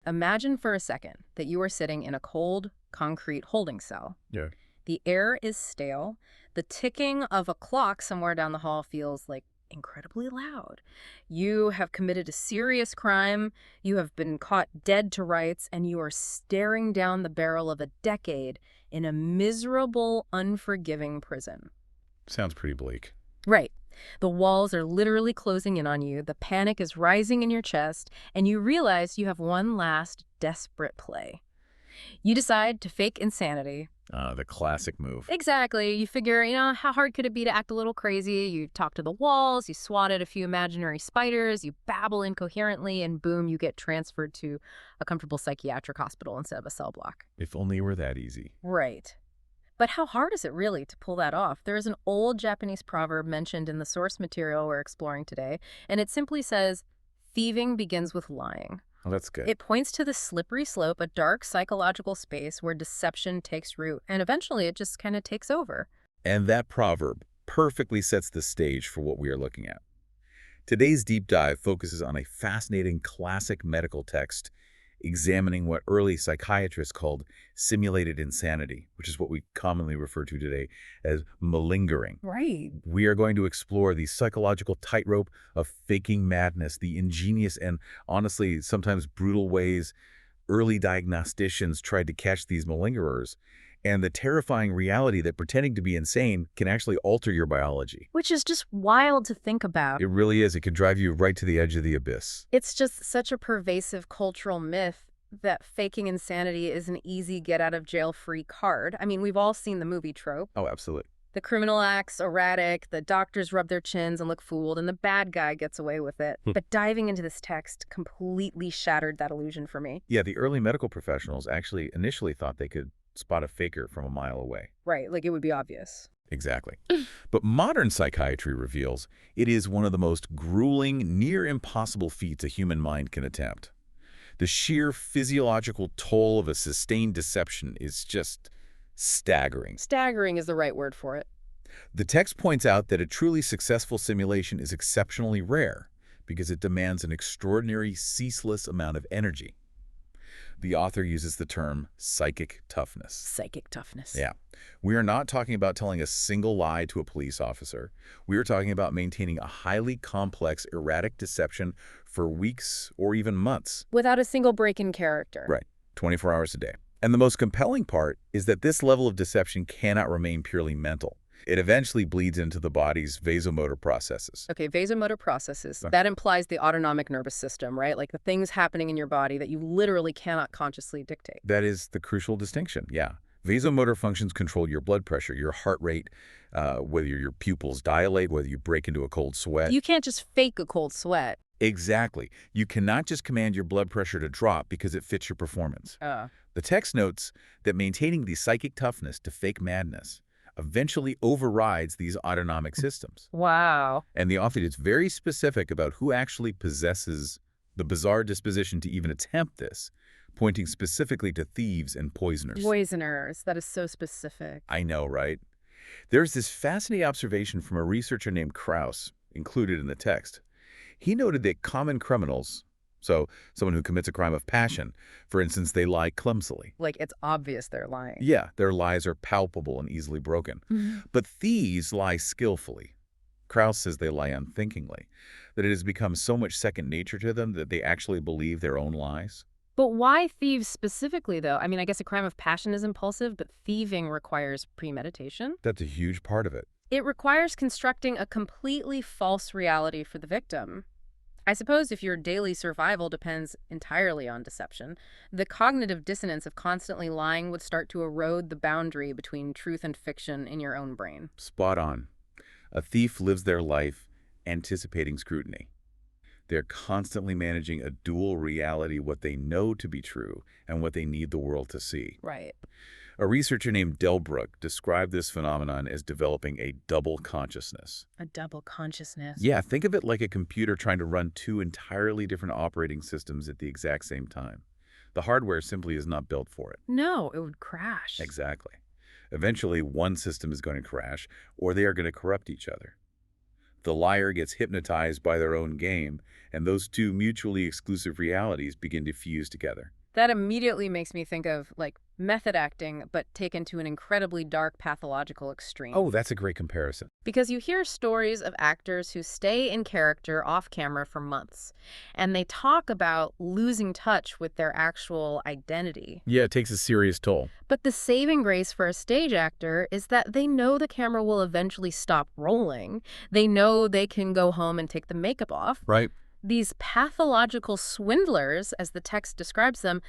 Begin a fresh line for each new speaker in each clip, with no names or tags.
Imagine for a second that you are sitting in a cold, concrete holding cell.
Yeah.
The air is stale. The ticking of a clock somewhere down the hall feels like incredibly loud. You have committed a serious crime. You have been caught dead to rights, and you are staring down the barrel of a decade in a miserable, unforgiving prison.
Sounds pretty bleak.
Right. The walls are literally closing in on you. The panic is rising in your chest, and you realize you have one last desperate play. You decide to fake insanity.
The classic move.
Exactly. You figure, how hard could it be to act a little crazy? You talk to the walls, you swat at a few imaginary spiders, you babble incoherently, and boom, you get transferred to a comfortable psychiatric hospital instead of a cell block.
If only it were that easy.
Right. But how hard is it really to pull that off? There is an old Japanese proverb mentioned in the source material we're exploring today, and it simply says, thieving begins with lying.
Oh, that's good.
It points to the slippery slope, a dark psychological space where deception takes root, and eventually it just kind of takes over.
And that proverb perfectly sets the stage for what we are looking at. Today's deep dive focuses on a fascinating classic medical text examining what early psychiatrists called simulated insanity, which is what we commonly refer to today as malingering.
Right.
We are going to explore the psychological tightrope of faking madness, the ingenious and honestly sometimes brutal ways early diagnosticians tried to catch these malingerers, and the terrifying reality that pretending to be insane can actually alter your biology.
Which is just wild to think about.
It really is. It could drive you right to the edge of the abyss.
It's just such a pervasive cultural myth that faking insanity is an easy get-out-of-jail-free card. I mean, we've all seen the movie trope.
Oh, absolutely.
The criminal acts erratic, the doctors rub their chins and look fooled, and the bad guy gets away with it. But diving into this text completely shattered that illusion for me.
Yeah, the early medical professionals actually initially thought they could spot a faker from a mile away.
Right, like it would be obvious.
Exactly. But modern psychiatry reveals it is one of the most grueling, near impossible feats a human mind can attempt. The sheer physiological toll of a sustained deception is just staggering.
Staggering is the right word for it.
The text points out that a truly successful simulation is exceptionally rare because it demands an extraordinary, ceaseless amount of energy. The author uses the term psychic toughness.
Psychic toughness.
Yeah. We are not talking about telling a single lie to a police officer. We are talking about maintaining a highly complex, erratic deception for weeks or even months.
Without a single break in character.
Right. 24 hours a day. And the most compelling part is that this level of deception cannot remain purely mental. It eventually bleeds into the body's vasomotor processes.
Okay, vasomotor processes. That implies the autonomic nervous system, right? Like the things happening in your body that you literally cannot consciously dictate.
That is the crucial distinction, yeah. Vasomotor functions control your blood pressure, your heart rate, whether your pupils dilate, whether you break into a cold sweat.
You can't just fake a cold sweat.
Exactly. You cannot just command your blood pressure to drop because it fits your performance. The text notes that maintaining the psychic toughness to fake madness eventually overrides these autonomic systems.
Wow.
And the author is very specific about who actually possesses the bizarre disposition to even attempt this, pointing specifically to thieves and poisoners.
Poisoners. That is so specific.
I know, right? There's this fascinating observation from a researcher named Krauss, included in the text. He noted that common criminals, so someone who commits a crime of passion, for instance, they lie clumsily.
Like it's obvious they're lying.
Yeah, their lies are palpable and easily broken. But thieves lie skillfully. Krauss says they lie unthinkingly, that it has become so much second nature to them that they actually believe their own lies.
But why thieves specifically, though? I mean, I guess a crime of passion is impulsive, but thieving requires premeditation.
That's a huge part of it.
It requires constructing a completely false reality for the victim. I suppose if your daily survival depends entirely on deception, the cognitive dissonance of constantly lying would start to erode the boundary between truth and fiction in your own brain.
Spot on. A thief lives their life anticipating scrutiny. They're constantly managing a dual reality, what they know to be true and what they need the world to see.
Right.
A researcher named Delbruck described this phenomenon as developing a double consciousness.
A double consciousness.
Yeah, think of it like a computer trying to run two entirely different operating systems at the exact same time. The hardware simply is not built for it.
No, it would crash.
Exactly. Eventually, one system is going to crash, or they are going to corrupt each other. The liar gets hypnotized by their own game, and those two mutually exclusive realities begin to fuse together.
That immediately makes me think of, like, method acting, but taken to an incredibly dark pathological extreme.
Oh, that's a great comparison.
Because you hear stories of actors who stay in character off camera for months, and they talk about losing touch with their actual identity.
Yeah, it takes a serious toll.
But the saving grace for a stage actor is that they know the camera will eventually stop rolling. They know they can go home and take the makeup off.
Right.
These pathological swindlers, as the text describes them,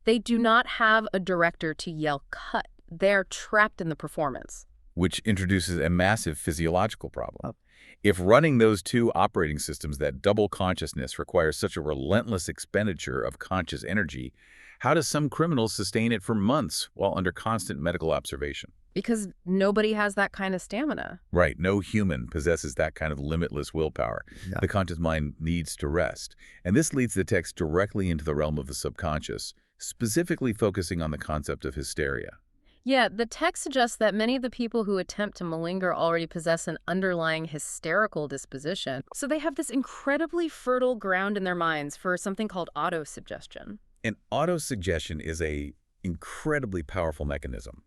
they do not have a director to yell cut. They're trapped in the performance.
Which introduces a massive physiological problem. If running those two operating systems, that double consciousness, requires such a relentless expenditure of conscious energy, how does some criminals sustain it for months while under constant medical observation?
Because nobody has that kind of stamina.
Right, no human possesses that kind of limitless willpower.
Yeah.
The conscious mind needs to rest. And this leads the text directly into the realm of the subconscious, specifically focusing on the concept of hysteria.
Yeah, the text suggests that many of the people who attempt to malinger already possess an underlying hysterical disposition. So they have this incredibly fertile ground in their minds for something called autosuggestion.
And autosuggestion is a incredibly powerful mechanism.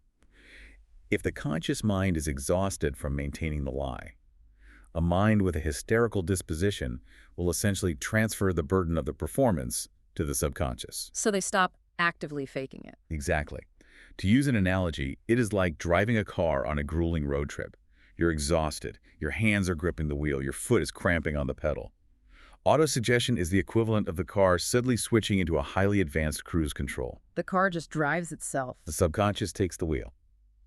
If the conscious mind is exhausted from maintaining the lie, a mind with a hysterical disposition will essentially transfer the burden of the performance to the subconscious.
So they stop actively faking it.
Exactly. To use an analogy, it is like driving a car on a grueling road trip. You're exhausted, your hands are gripping the wheel, your foot is cramping on the pedal. Autosuggestion is the equivalent of the car suddenly switching into a highly advanced cruise control.
The car just drives itself.
The subconscious takes the wheel.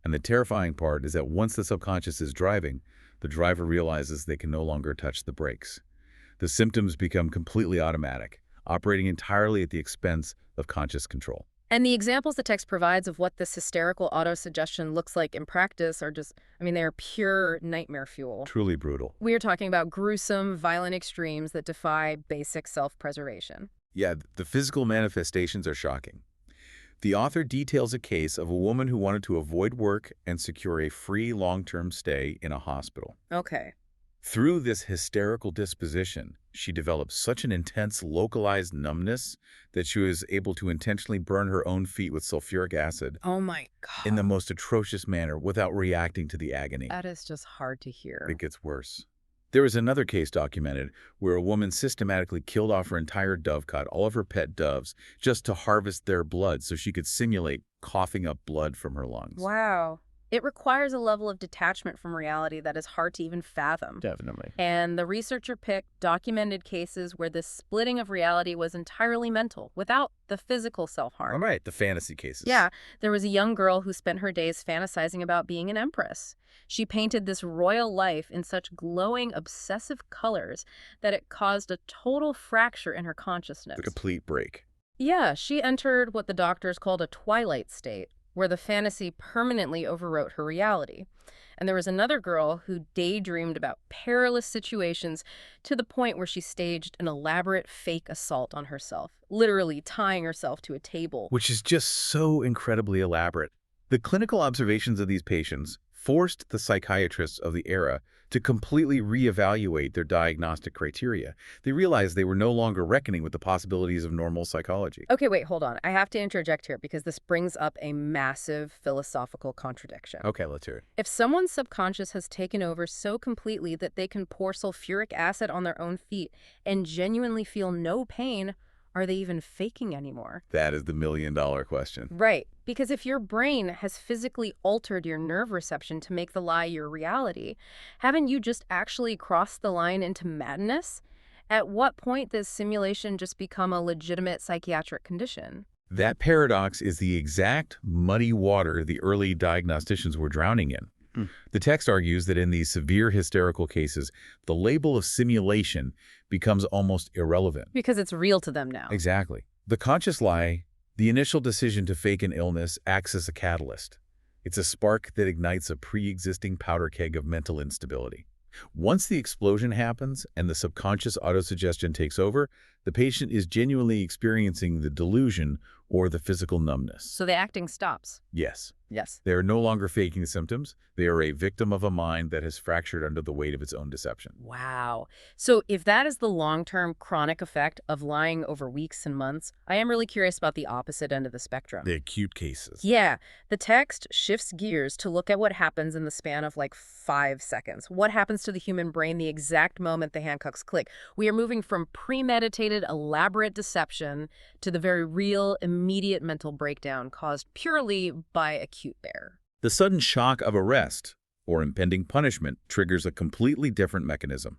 And the terrifying part is that once the subconscious is driving, the driver realizes they can no longer touch the brakes. The symptoms become completely automatic, operating entirely at the expense of conscious control.
And the examples the text provides of what this hysterical autosuggestion looks like in practice are just, they are pure nightmare fuel.
Truly brutal.
We are talking about gruesome, violent extremes that defy basic self-preservation.
Yeah, the physical manifestations are shocking. The author details a case of a woman who wanted to avoid work and secure a free long-term stay in a hospital.
Okay.
Through this hysterical disposition, she developed such an intense localized numbness that she was able to intentionally burn her own feet with sulfuric acid
Oh my God.
in the most atrocious manner without reacting to the agony.
That is just hard to hear.
It gets worse. There is another case documented where a woman systematically killed off her entire dovecot, all of her pet doves, just to harvest their blood so she could simulate coughing up blood from her lungs.
Wow. It requires a level of detachment from reality that is hard to even fathom.
Definitely.
And the researcher picked documented cases where this splitting of reality was entirely mental, without the physical self-harm.
All right, the fantasy cases.
Yeah, there was a young girl who spent her days fantasizing about being an empress. She painted this royal life in such glowing, obsessive colors that it caused a total fracture in her consciousness.
The complete break.
Yeah, she entered what the doctors called a twilight state, where the fantasy permanently overwrote her reality. And there was another girl who daydreamed about perilous situations to the point where she staged an elaborate fake assault on herself, literally tying herself to a table.
Which is just so incredibly elaborate. The clinical observations of these patients forced the psychiatrists of the era to completely reevaluate their diagnostic criteria. They realized they were no longer reckoning with the possibilities of normal psychology.
Okay, wait, hold on. I have to interject here because this brings up a massive philosophical contradiction.
Okay, let's hear it.
If someone's subconscious has taken over so completely that they can pour sulfuric acid on their own feet and genuinely feel no pain, are they even faking anymore?
That is the million-dollar question.
Right, because if your brain has physically altered your nerve reception to make the lie your reality, haven't you just actually crossed the line into madness? At what point does simulation just become a legitimate psychiatric condition?
That paradox is the exact muddy water the early diagnosticians were drowning in. The text argues that in these severe hysterical cases, the label of simulation becomes almost irrelevant.
Because it's real to them now.
Exactly. The conscious lie, the initial decision to fake an illness, acts as a catalyst. It's a spark that ignites a pre-existing powder keg of mental instability. Once the explosion happens and the subconscious autosuggestion takes over, The patient is genuinely experiencing the delusion or the physical numbness.
So the acting stops.
Yes.
Yes.
They are no longer faking symptoms. They are a victim of a mind that has fractured under the weight of its own deception.
Wow. So if that is the long-term chronic effect of lying over weeks and months, I am really curious about the opposite end of the spectrum.
The acute cases.
Yeah, the text shifts gears to look at what happens in the span of like 5 seconds. What happens to the human brain the exact moment the handcuffs click? We are moving from premeditated, elaborate deception to the very real, immediate mental breakdown caused purely by acute bear.
The sudden shock of arrest or impending punishment triggers a completely different mechanism.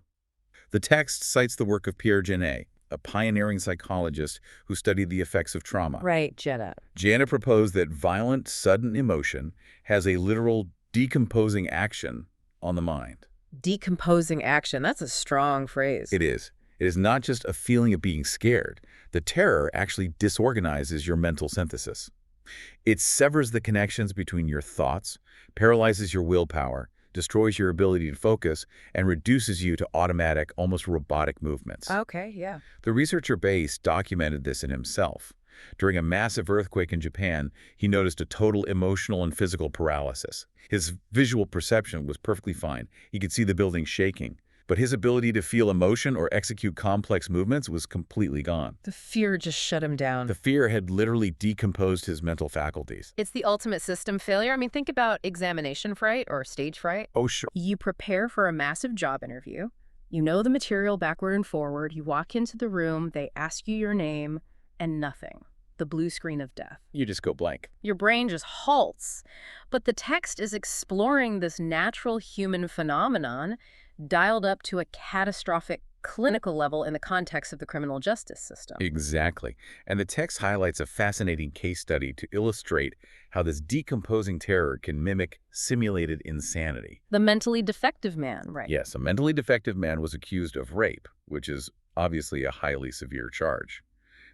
The text cites the work of Pierre Janet, a pioneering psychologist who studied the effects of trauma.
Right, Jenna.
Janet proposed that violent, sudden emotion has a literal decomposing action on the mind.
Decomposing action. That's a strong phrase.
It is. It is not just a feeling of being scared. The terror actually disorganizes your mental synthesis. It severs the connections between your thoughts, paralyzes your willpower, destroys your ability to focus, and reduces you to automatic, almost robotic movements.
Okay, yeah.
The researcher Bass documented this in himself. During a massive earthquake in Japan, he noticed a total emotional and physical paralysis. His visual perception was perfectly fine. He could see the building shaking, but his ability to feel emotion or execute complex movements was completely gone.
The fear just shut him down.
The fear had literally decomposed his mental faculties.
It's the ultimate system failure. I mean, think about examination fright or stage fright.
Oh, sure.
You prepare for a massive job interview. You know the material backward and forward. You walk into the room, they ask you your name, and nothing. The blue screen of death.
You just go blank.
Your brain just halts. But the text is exploring this natural human phenomenon dialed up to a catastrophic clinical level in the context of the criminal justice system.
Exactly. And the text highlights a fascinating case study to illustrate how this decomposing terror can mimic simulated insanity.
The mentally defective man, right?
Yes, a mentally defective man was accused of rape, which is obviously a highly severe charge.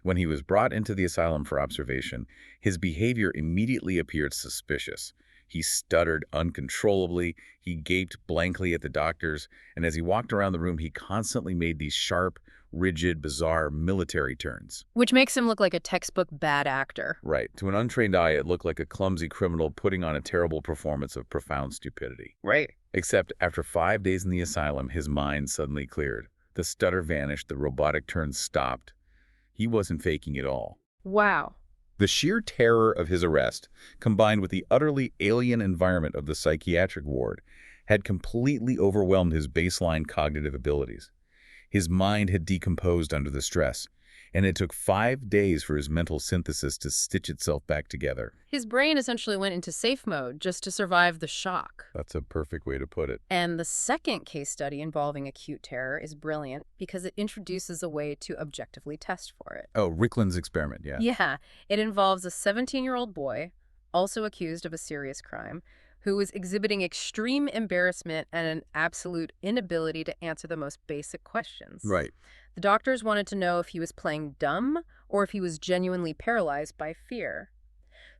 When he was brought into the asylum for observation, his behavior immediately appeared suspicious. He stuttered uncontrollably, he gaped blankly at the doctors, and as he walked around the room, he constantly made these sharp, rigid, bizarre military turns.
Which makes him look like a textbook bad actor.
Right. To an untrained eye, it looked like a clumsy criminal putting on a terrible performance of profound stupidity.
Right.
Except after 5 days in the asylum, his mind suddenly cleared. The stutter vanished, the robotic turns stopped. He wasn't faking at all.
Wow.
The sheer terror of his arrest, combined with the utterly alien environment of the psychiatric ward, had completely overwhelmed his baseline cognitive abilities. His mind had decomposed under the stress, and it took 5 days for his mental synthesis to stitch itself back together.
His brain essentially went into safe mode just to survive the shock.
That's a perfect way to put it.
And the second case study involving acute terror is brilliant because it introduces a way to objectively test for it.
Oh, Rickland's experiment, yeah.
Yeah, it involves a 17-year-old boy, also accused of a serious crime, who was exhibiting extreme embarrassment and an absolute inability to answer the most basic questions.
Right.
The doctors wanted to know if he was playing dumb or if he was genuinely paralyzed by fear.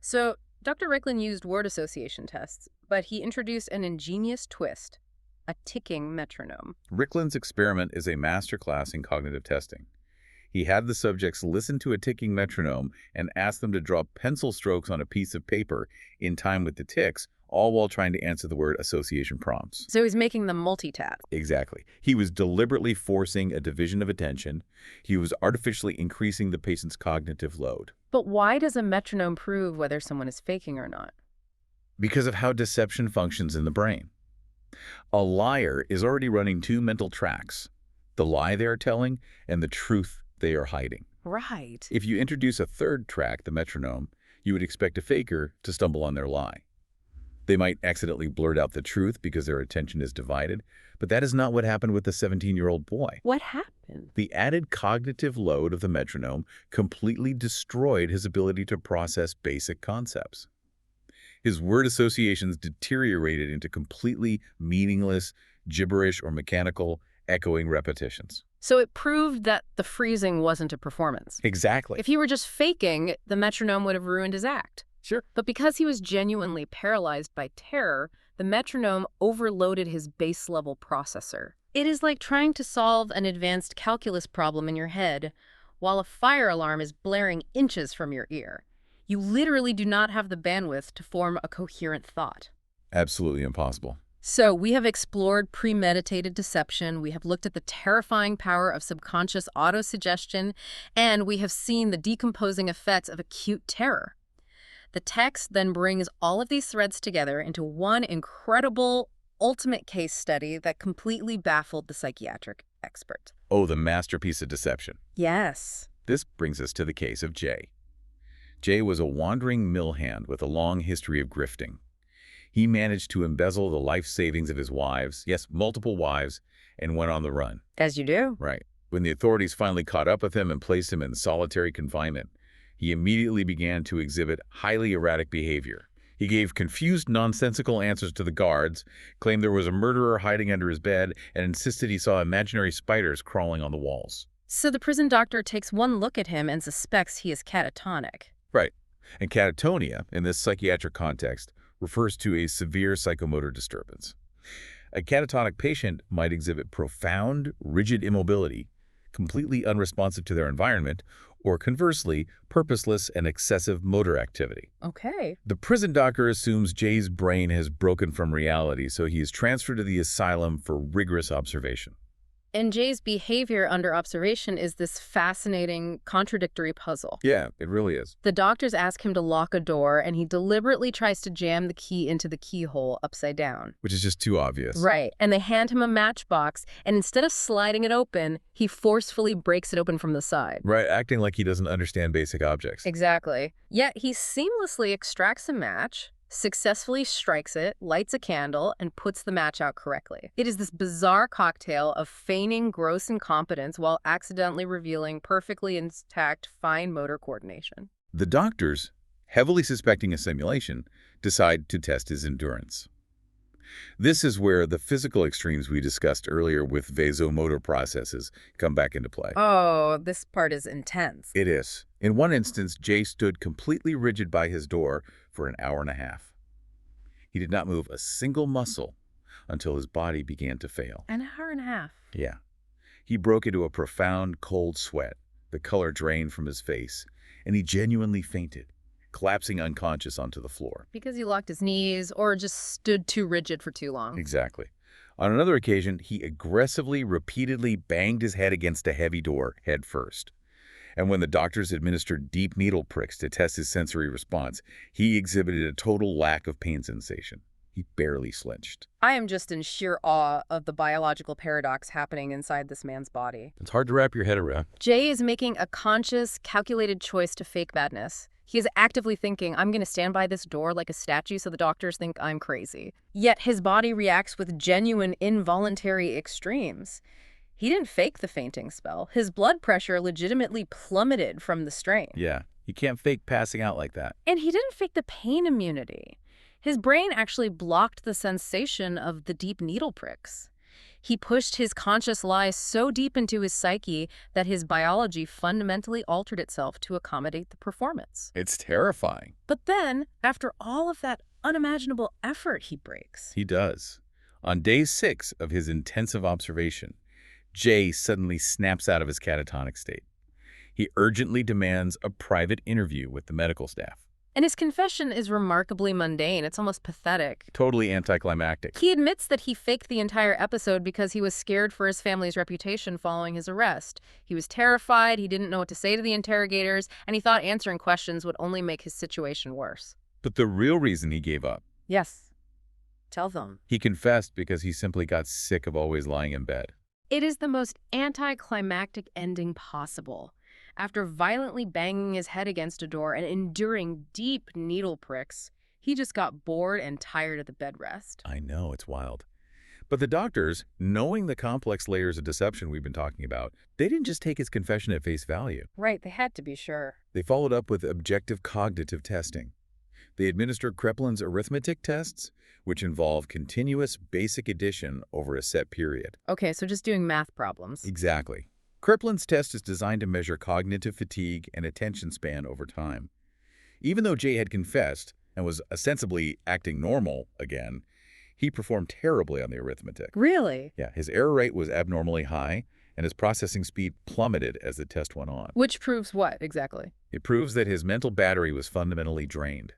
So Dr. Rickland used word association tests, but he introduced an ingenious twist, a ticking metronome.
Rickland's experiment is a masterclass in cognitive testing. He had the subjects listen to a ticking metronome and ask them to draw pencil strokes on a piece of paper in time with the ticks, all while trying to answer the word association prompts.
So he's making them multitask.
Exactly. He was deliberately forcing a division of attention. He was artificially increasing the patient's cognitive load.
But why does a metronome prove whether someone is faking or not?
Because of how deception functions in the brain. A liar is already running 2 mental tracks, the lie they are telling and the truth they are hiding.
Right.
If you introduce a third track, the metronome, you would expect a faker to stumble on their lie. They might accidentally blurt out the truth because their attention is divided, but that is not what happened with the 17-year-old boy.
What happened?
The added cognitive load of the metronome completely destroyed his ability to process basic concepts. His word associations deteriorated into completely meaningless, gibberish or mechanical, echoing repetitions.
So it proved that the freezing wasn't a performance.
Exactly.
If he were just faking, the metronome would have ruined his act.
Sure.
But because he was genuinely paralyzed by terror, the metronome overloaded his base-level processor. It is like trying to solve an advanced calculus problem in your head while a fire alarm is blaring inches from your ear. You literally do not have the bandwidth to form a coherent thought.
Absolutely impossible.
So we have explored premeditated deception, we have looked at the terrifying power of subconscious autosuggestion, and we have seen the decomposing effects of acute terror. The text then brings all of these threads together into one incredible, ultimate case study that completely baffled the psychiatric expert.
Oh, the masterpiece of deception.
Yes.
This brings us to the case of Jay. Jay was a wandering mill hand with a long history of grifting. He managed to embezzle the life savings of his wives, yes, multiple wives, and went on the run.
As you do.
Right. When the authorities finally caught up with him and placed him in solitary confinement, he immediately began to exhibit highly erratic behavior. He gave confused, nonsensical answers to the guards, claimed there was a murderer hiding under his bed, and insisted he saw imaginary spiders crawling on the walls.
So the prison doctor takes one look at him and suspects he is catatonic.
Right. And catatonia, in this psychiatric context, refers to a severe psychomotor disturbance. A catatonic patient might exhibit profound, rigid immobility, completely unresponsive to their environment, or conversely, purposeless and excessive motor activity.
Okay.
The prison doctor assumes Jay's brain has broken from reality, so he is transferred to the asylum for rigorous observation.
And Jay's behavior under observation is this fascinating, contradictory puzzle.
Yeah, it really is.
The doctors ask him to lock a door, and he deliberately tries to jam the key into the keyhole upside down.
Which is just too obvious.
Right. And they hand him a matchbox, and instead of sliding it open, he forcefully breaks it open from the side.
Right, acting like he doesn't understand basic objects.
Exactly. Yet he seamlessly extracts a match, successfully strikes it, lights a candle, and puts the match out correctly. It is this bizarre cocktail of feigning gross incompetence while accidentally revealing perfectly intact fine motor coordination.
The doctors, heavily suspecting a simulation, decide to test his endurance. This is where the physical extremes we discussed earlier with vasomotor processes come back into play.
Oh, this part is intense.
It is. In one instance, Jay stood completely rigid by his door for an hour and a half. He did not move a single muscle until his body began to fail.
An hour and a half.
Yeah. He broke into a profound cold sweat. The color drained from his face, and he genuinely fainted, collapsing unconscious onto the floor.
Because he locked his knees or just stood too rigid for too long.
Exactly. On another occasion, he aggressively, repeatedly banged his head against a heavy door head first. And when the doctors administered deep needle pricks to test his sensory response, he exhibited a total lack of pain sensation. He barely flinched.
I am just in sheer awe of the biological paradox happening inside this man's body.
It's hard to wrap your head around.
Jay is making a conscious, calculated choice to fake badness. He is actively thinking, I'm going to stand by this door like a statue so the doctors think I'm crazy. Yet his body reacts with genuine, involuntary extremes. He didn't fake the fainting spell. His blood pressure legitimately plummeted from the strain.
Yeah, you can't fake passing out like that.
And he didn't fake the pain immunity. His brain actually blocked the sensation of the deep needle pricks. He pushed his conscious lie so deep into his psyche that his biology fundamentally altered itself to accommodate the performance.
It's terrifying.
But then, after all of that unimaginable effort, he breaks.
He does. On day 6 of his intensive observation, Jay suddenly snaps out of his catatonic state. He urgently demands a private interview with the medical staff.
And his confession is remarkably mundane. It's almost pathetic.
Totally anticlimactic.
He admits that he faked the entire episode because he was scared for his family's reputation following his arrest. He was terrified, he didn't know what to say to the interrogators, and he thought answering questions would only make his situation worse.
But the real reason he gave up,
Yes. Tell them.
he confessed because he simply got sick of always lying in bed.
It is the most anticlimactic ending possible. After violently banging his head against a door and enduring deep needle pricks, he just got bored and tired of the bed rest.
I know, it's wild. But the doctors, knowing the complex layers of deception we've been talking about, they didn't just take his confession at face value.
Right, they had to be sure.
They followed up with objective cognitive testing. They administered Kreplin's arithmetic tests, which involve continuous basic addition over a set period.
Okay, so just doing math problems.
Exactly. Kreplin's test is designed to measure cognitive fatigue and attention span over time. Even though Jay had confessed and was ostensibly acting normal again, he performed terribly on the arithmetic.
Really?
Yeah, his error rate was abnormally high, and his processing speed plummeted as the test went on.
Which proves what, exactly?
It proves that his mental battery was fundamentally drained.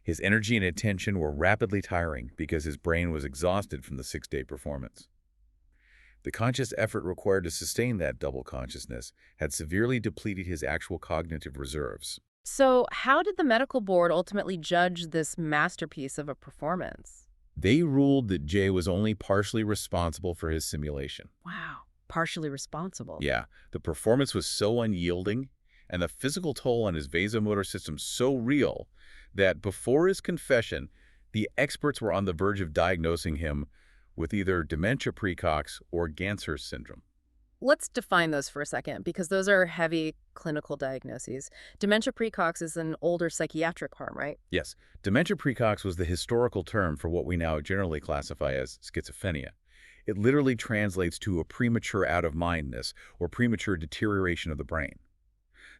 His energy and attention were rapidly tiring because his brain was exhausted from the 6-day performance. The conscious effort required to sustain that double consciousness had severely depleted his actual cognitive reserves.
So how did the medical board ultimately judge this masterpiece of a performance?
They ruled that Jay was only partially responsible for his simulation.
Wow. Partially responsible.
Yeah, the performance was so unyielding and the physical toll on his vasomotor system so real that before his confession, the experts were on the verge of diagnosing him with either dementia praecox or Ganser's syndrome.
Let's define those for a second, because those are heavy clinical diagnoses. Dementia praecox is an older psychiatric term, right?
Yes, dementia praecox was the historical term for what we now generally classify as schizophrenia. It literally translates to a premature out-of-mindness or premature deterioration of the brain.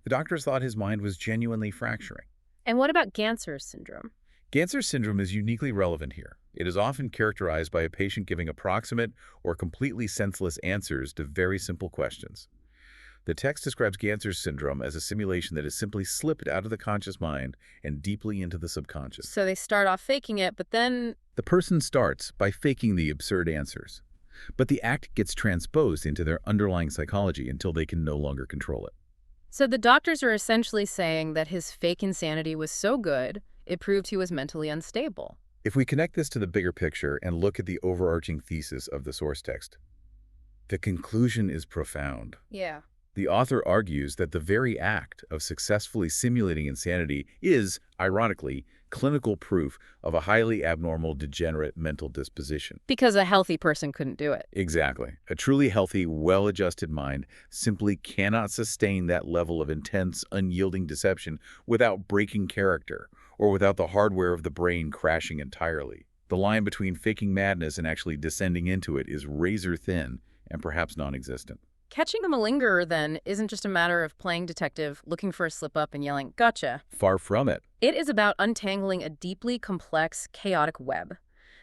The doctors thought his mind was genuinely fracturing.
And what about Ganser's syndrome?
Ganser's syndrome is uniquely relevant here. It is often characterized by a patient giving approximate or completely senseless answers to very simple questions. The text describes Ganser's syndrome as a simulation that is simply slipped out of the conscious mind and deeply into the subconscious.
So they start off faking it, but then...
The person starts by faking the absurd answers, but the act gets transposed into their underlying psychology until they can no longer control it.
So the doctors are essentially saying that his fake insanity was so good, it proved he was mentally unstable.
If we connect this to the bigger picture and look at the overarching thesis of the source text, the conclusion is profound.
Yeah.
The author argues that the very act of successfully simulating insanity is, ironically, clinical proof of a highly abnormal, degenerate mental disposition.
Because a healthy person couldn't do it.
Exactly. A truly healthy, well-adjusted mind simply cannot sustain that level of intense, unyielding deception without breaking character or without the hardware of the brain crashing entirely. The line between faking madness and actually descending into it is razor thin and perhaps non-existent.
Catching the malingerer, then, isn't just a matter of playing detective, looking for a slip-up and yelling, "Gotcha."
Far from it.
It is about untangling a deeply complex, chaotic web.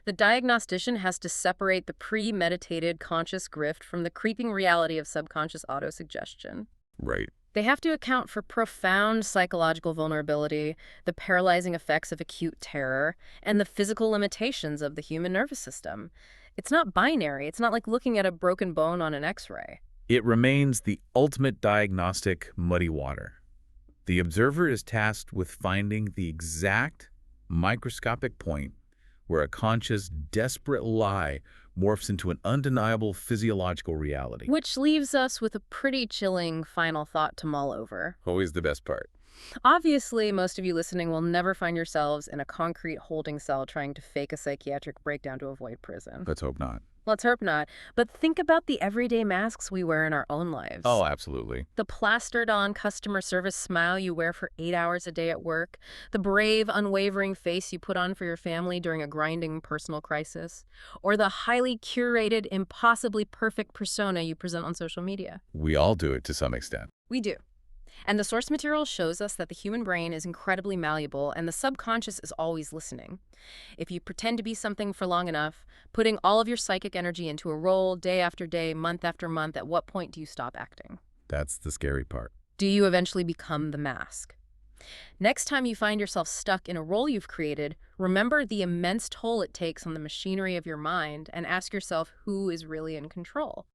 The diagnostician has to separate the premeditated conscious grift from the creeping reality of subconscious autosuggestion.
Right.
They have to account for profound psychological vulnerability, the paralyzing effects of acute terror, and the physical limitations of the human nervous system. It's not binary. It's not like looking at a broken bone on an X-ray.
It remains the ultimate diagnostic muddy water. The observer is tasked with finding the exact microscopic point where a conscious, desperate lie morphs into an undeniable physiological reality.
Which leaves us with a pretty chilling final thought to mull over.
Always the best part.
Obviously, most of you listening will never find yourselves in a concrete holding cell trying to fake a psychiatric breakdown to avoid prison.
Let's hope not.
Let's hope not. But think about the everyday masks we wear in our own lives.
Oh, absolutely.
The plastered-on customer service smile you wear for 8 hours a day at work. The brave, unwavering face you put on for your family during a grinding personal crisis. Or the highly curated, impossibly perfect persona you present on social media.
We all do it to some extent.
We do. And the source material shows us that the human brain is incredibly malleable and the subconscious is always listening. If you pretend to be something for long enough, putting all of your psychic energy into a role day after day, month after month, at what point do you stop acting?
That's the scary part.
Do you eventually become the mask? Next time you find yourself stuck in a role you've created, remember the immense toll it takes on the machinery of your mind and ask yourself who is really in control.